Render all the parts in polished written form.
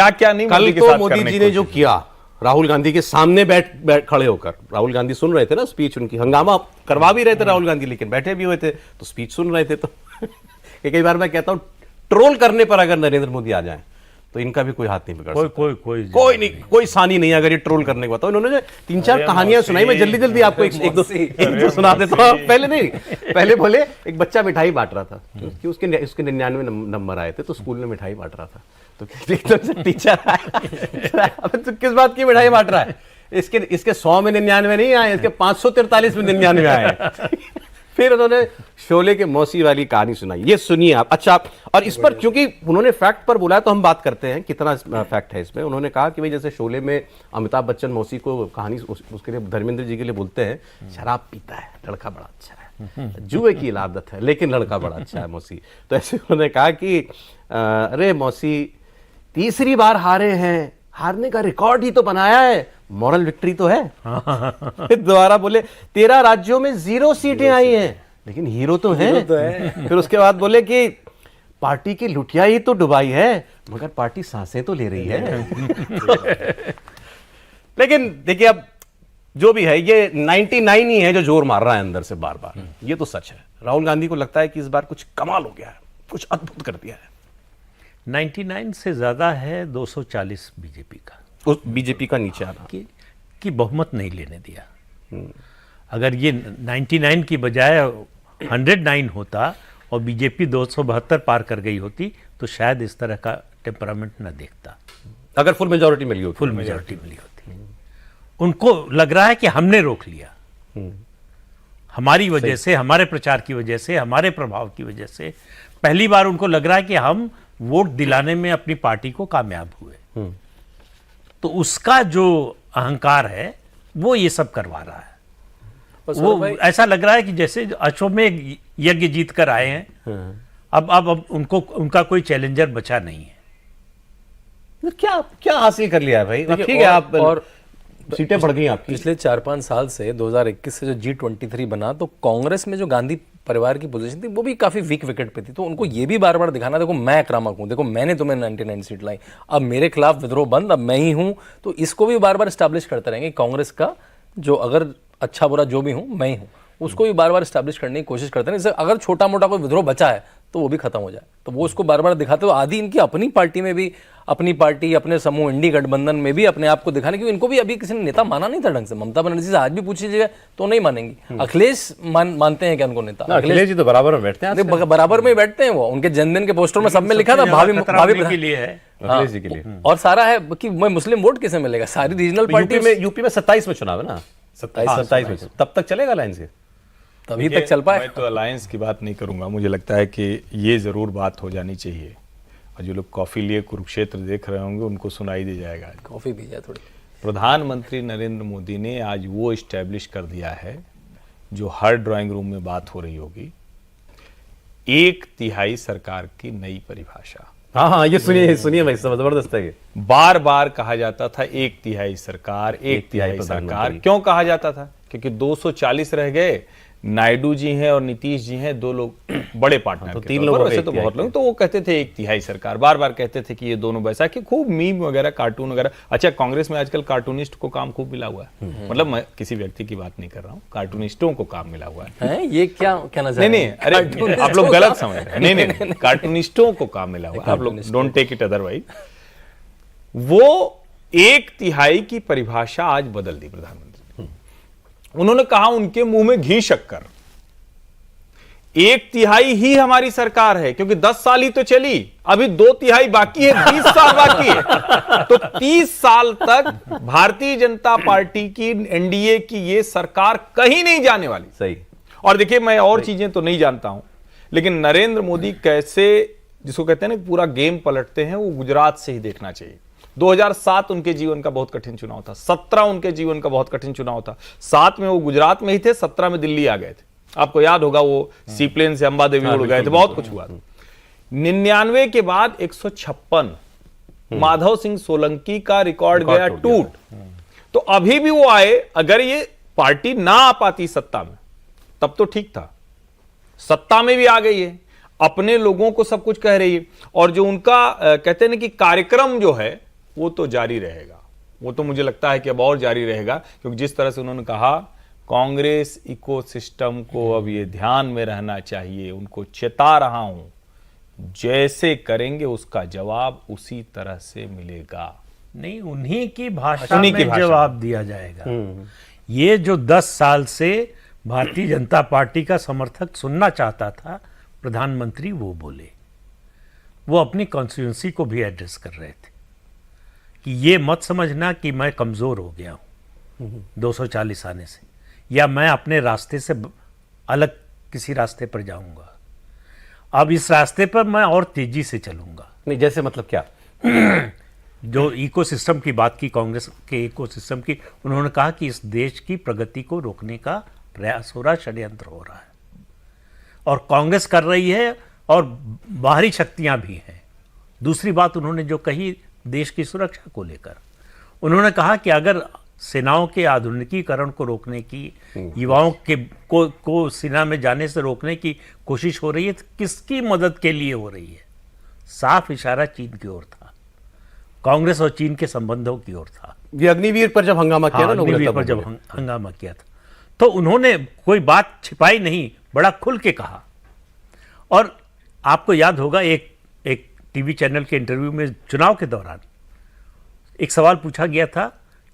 क्या क्या नहीं कल मोदी के तो साथ मोदी करने जी की ने जो किया राहुल गांधी के सामने बैठ खड़े होकर, राहुल गांधी सुन रहे थे ना स्पीच उनकी, हंगामा करवा भी रहे थे राहुल गांधी लेकिन बैठे भी हुए थे तो स्पीच सुन रहे थे। तो कई बार मैं कहता हूं ट्रोल करने पर अगर नरेंद्र मोदी आ जाएं तो इनका भी कोई हाथ नहीं पकड़ सकता। कोई नहीं, कोई सानी नहीं अगर ये ट्रोल करने को बताओ। इन्होंने 3-4 कहानियां सुनाई, मैं जल्दी जल्दी आपको एक दो सुना देता हूं। पहले बोले एक बच्चा मिठाई बांट रहा था कि उसके 99 नंबर आए थे तो स्कूल में मिठाई बांट रहा था, तो एकदम से टीचर आया, अब तो किस बात की मिठाई बांट रहा है, इसके 100 में 99 नहीं आए, इसके 543 में 99 आए। फिर उन्होंने शोले के मौसी वाली कहानी सुनाई, ये सुनिए आप। अच्छा, और इस पर क्योंकि उन्होंने फैक्ट पर बोला तो हम बात करते हैं कितना फैक्ट है इसमें। उन्होंने कहा कि भाई जैसे शोले में अमिताभ बच्चन मौसी को कहानी उसके लिए धर्मेंद्र जी के लिए बोलते हैं, शराब पीता है लड़का बड़ा अच्छा है, जुए की आदत है लेकिन लड़का बड़ा अच्छा है मौसी। तो ऐसे उन्होंने कहा कि अरे मौसी तीसरी बार हारे हैं, हारने का रिकॉर्ड ही तो बनाया है, मॉरल विक्ट्री तो है। दोबारा बोले 13 राज्यों में 0 सीटें आई हैं लेकिन हीरो तो है। फिर उसके बाद बोले कि पार्टी की लुटिया ही तो डुबाई है मगर पार्टी सांसें तो ले रही है। लेकिन देखिए अब जो भी है ये 99 ही है जो जोर मार रहा है अंदर से बार बार, ये तो सच है। राहुल गांधी को लगता है कि इस बार कुछ कमाल हो गया है, कुछ अद्भुत कर दिया है। 99 से ज्यादा है 240 बीजेपी का, उस बीजेपी का नीचे आना कि बहुमत नहीं लेने दिया। अगर ये 99 की बजाय 109 होता और बीजेपी 272 पार कर गई होती तो शायद इस तरह का टेम्परामेंट न देखता। अगर फुल मेजॉरिटी मिली होती, फुल मेजॉरिटी मिली होती। उनको लग रहा है कि हमने रोक लिया, हमारी वजह से, हमारे प्रचार की वजह से, हमारे प्रभाव की वजह से पहली बार उनको लग रहा है कि हम वोट दिलाने में अपनी पार्टी को कामयाब हुए। तो उसका जो अहंकार है वो ये सब करवा रहा है। वो ऐसा लग रहा है कि जैसे अश्वमेध यज्ञ जीत कर आए हैं, अब उनको उनका कोई चैलेंजर बचा नहीं है। तो क्या हासिल कर लिया है भाई? ठीक है, आप और सीटें बढ़ गई आपकी। पिछले 4-5 साल से 2021 से जो G23 बना तो कांग्रेस में जो गांधी परिवार की पोजीशन थी वो भी काफी वीक विकेट पे थी। तो उनको ये भी बार बार दिखाना, देखो मैं आक्रामक हूं, देखो मैंने तुम्हें 99 सीट लाई, अब मेरे खिलाफ विद्रोह बंद, अब मैं ही हूं। तो इसको भी बार बार स्टैब्लिश करते रहेंगे कांग्रेस का जो अगर अच्छा बुरा जो भी हूं मैं ही हूं, उसको भी बार बार स्टैब्लिश करने की कोशिश करते हैं। अगर छोटा मोटा कोई विद्रोह बचा है तो वो भी खत्म हो जाए, तो वो उसको बार बार दिखाते हो। आदि इनकी अपनी पार्टी में भी, अपनी पार्टी अपने समूह इंडी गठबंधन में भी अपने आप को दिखाने, क्योंकि इनको भी अभी किसी ने नेता माना नहीं था ढंग से। ममता बनर्जी से आज भी पूछ लीजिएगा तो नहीं मानेंगी। अखिलेश मानते हैं क्या उनको नेता? अखिलेश जी तो बराबर में बैठते हैं, बराबर में बैठते हैं। वो उनके जन्मदिन के पोस्टर में सब में लिखा था भाभी के लिए है, अखिलेश जी के लिए। और सारा है कि मैं मुस्लिम वोट किसे मिलेगा, सारी रीजनल पार्टी में। यूपी में 27 में चुनाव है ना, 27 में तब तक चलेगा अलायंस के, तभी तक चल पाए। मैं तो अलायंस की बात नहीं करूंगा, मुझे लगता है कि ये जरूर बात हो जानी चाहिए और जो लोग कॉफी लिए कुरुक्षेत्र देख रहे होंगे उनको सुनाई दे जाएगा। कॉफी पी जाए थोड़ी। प्रधानमंत्री नरेंद्र मोदी ने आज वो इस्टेब्लिश कर दिया है जो हर ड्राइंग रूम में बात हो रही होगी, 1/3 सरकार की नई परिभाषा। हाँ, ये सुनिए भाई, जबरदस्त है ये। बार बार कहा जाता था 1/3 सरकार, 1/3 सरकार। क्यों कहा जाता था? क्योंकि 240 रह गए, नायडू जी हैं और नीतीश जी हैं, 2 लोग बड़े पार्टनर, तो 3 लोग, वैसे तो बहुत लोग, तो वो कहते थे 1/3 सरकार, बार बार कहते थे कि ये दोनों वैसा, कि खूब मीम वगैरह, कार्टून वगैरह। अच्छा, कांग्रेस में आजकल कार्टूनिस्ट को काम खूब मिला हुआ है, मतलब मैं किसी व्यक्ति की बात नहीं कर रहा हूँ, कार्टूनिस्टों को काम मिला हुआ है। ये क्या कहना चाह रहे हैं? अरे आप लोग गलत समझ रहे हैं। नहीं, कार्टूनिस्टों को काम मिला हुआ है, आप लोग डोंट टेक इट अदरवाइज। वो 1/3 की परिभाषा आज बदल दी प्रधानमंत्री। उन्होंने कहा उनके मुंह में घी शक्कर, 1/3 ही हमारी सरकार है, क्योंकि 10 साल ही तो चली, अभी 2/3 बाकी है, 20 साल बाकी है। तो 30 साल तक भारतीय जनता पार्टी की, एनडीए की ये सरकार कहीं नहीं जाने वाली। सही। और देखिए, मैं और चीजें तो नहीं जानता हूं, लेकिन नरेंद्र मोदी कैसे, जिसको कहते हैं ना पूरा गेम पलटते हैं, वो गुजरात से ही देखना चाहिए। 2007 उनके जीवन का बहुत कठिन चुनाव था, 17 उनके जीवन का बहुत कठिन चुनाव था। 7 में वो गुजरात में ही थे, 17 में दिल्ली आ गए थे। आपको याद होगा वो सीप्लेन से अंबा देवी उड़ गए थे, बहुत कुछ हुआ। 99 के बाद 156 माधव सिंह सोलंकी का रिकॉर्ड गया टूट। तो अभी भी वो आए, अगर ये पार्टी ना आ पाती सत्ता में तब तो ठीक था, सत्ता में भी आ गई है, अपने लोगों को सब कुछ कह रही है। और जो उनका कहते हैं ना कि कार्यक्रम जो है वो तो जारी रहेगा, वो तो मुझे लगता है कि अब और जारी रहेगा, क्योंकि जिस तरह से उन्होंने कहा कांग्रेस इकोसिस्टम को अब ये ध्यान में रहना चाहिए, उनको चेता रहा हूं, जैसे करेंगे उसका जवाब उसी तरह से मिलेगा। नहीं, उन्हीं की भाषा उन्हीं की में भाषा। जवाब दिया जाएगा। ये जो 10 साल से भारतीय जनता पार्टी का समर्थक सुनना चाहता था, प्रधानमंत्री वो बोले। वो अपनी कॉन्स्टिट्यूंसी को भी एड्रेस कर रहे थे कि ये मत समझना कि मैं कमजोर हो गया हूं 240 आने से, या मैं अपने रास्ते से अलग किसी रास्ते पर जाऊंगा। अब इस रास्ते पर मैं और तेजी से चलूंगा। नहीं, जैसे मतलब क्या? जो इकोसिस्टम की बात की, कांग्रेस के इकोसिस्टम की, उन्होंने कहा कि इस देश की प्रगति को रोकने का प्रयास हो रहा है, षड्यंत्र हो रहा है, और कांग्रेस कर रही है और बाहरी शक्तियां भी हैं। दूसरी बात उन्होंने जो कही देश की सुरक्षा को लेकर, उन्होंने कहा कि अगर सेनाओं के आधुनिकीकरण को रोकने की, युवाओं के को सेना में जाने से रोकने की कोशिश हो रही है, तो किसकी मदद के लिए हो रही है? साफ इशारा चीन की ओर था, कांग्रेस और चीन के संबंधों की ओर था। ये अग्निवीर पर जब हंगामा किया ना लोगों ने, अग्निवीर तब पर जब बोले। हंगामा किया था, तो उन्होंने कोई बात छिपाई नहीं, बड़ा खुल के कहा। और आपको याद होगा एक टीवी चैनल के इंटरव्यू में चुनाव के दौरान एक सवाल पूछा गया था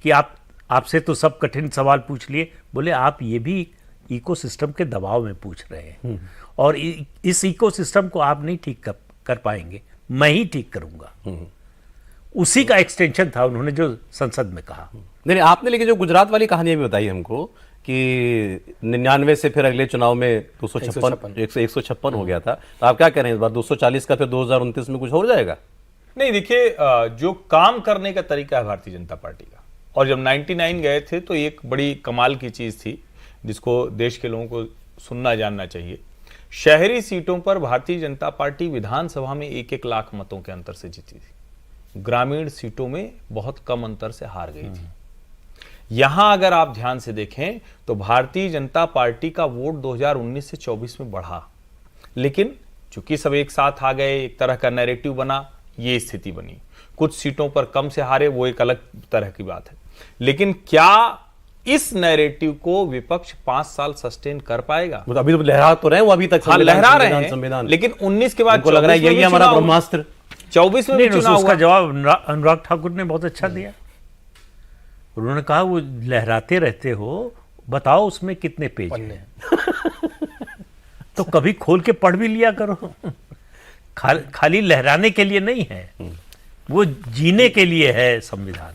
कि आपसे तो सब कठिन सवाल पूछ लिए, बोले आप ये भी इकोसिस्टम के दबाव में पूछ रहे हैं, और इस इकोसिस्टम को आप नहीं ठीक कर पाएंगे, मैं ही ठीक करूंगा। उसी का एक्सटेंशन था उन्होंने जो संसद में कहा। नहीं, आपने लेकिन जो गुजरात वाली कहानी भी बताई हमको कि 99 से फिर अगले चुनाव में 156 हो गया था, तो आप क्या कह रहे हैं इस बार 240 का फिर 2029 में कुछ हो जाएगा? नहीं, देखिए, जो काम करने का तरीका है भारतीय जनता पार्टी का, और जब 99 गए थे तो एक बड़ी कमाल की चीज थी जिसको देश के लोगों को सुनना जानना चाहिए। शहरी सीटों पर भारतीय जनता पार्टी विधानसभा में 1-1 लाख मतों के अंतर से जीती थी, ग्रामीण सीटों में बहुत कम अंतर से हार गई थी। यहां अगर आप ध्यान से देखें तो भारतीय जनता पार्टी का वोट 2019 से 24 में बढ़ा, लेकिन चूंकि सब एक साथ आ गए, एक तरह का नैरेटिव बना, ये स्थिति बनी। कुछ सीटों पर कम से हारे, वो एक अलग तरह की बात है, लेकिन क्या इस नैरेटिव को विपक्ष 5 साल सस्टेन कर पाएगा? वो तो अभी तो लहरा तो रहे हैं, वो अभी तक हाँ, लहरा रहे हैं, संविधान, लेकिन 19 के बाद उनको लग रहा है यही हमारा ब्रह्मास्त्र। 24 में भी नहीं, चुनाव उसका हुआ। जवाब अनुराग ठाकुर ने बहुत अच्छा दिया। उन्होंने कहा वो लहराते रहते हो, बताओ उसमें कितने पेज हैं। तो कभी खोल के पढ़ भी लिया करो। खाली लहराने के लिए नहीं है, वो जीने के लिए है संविधान।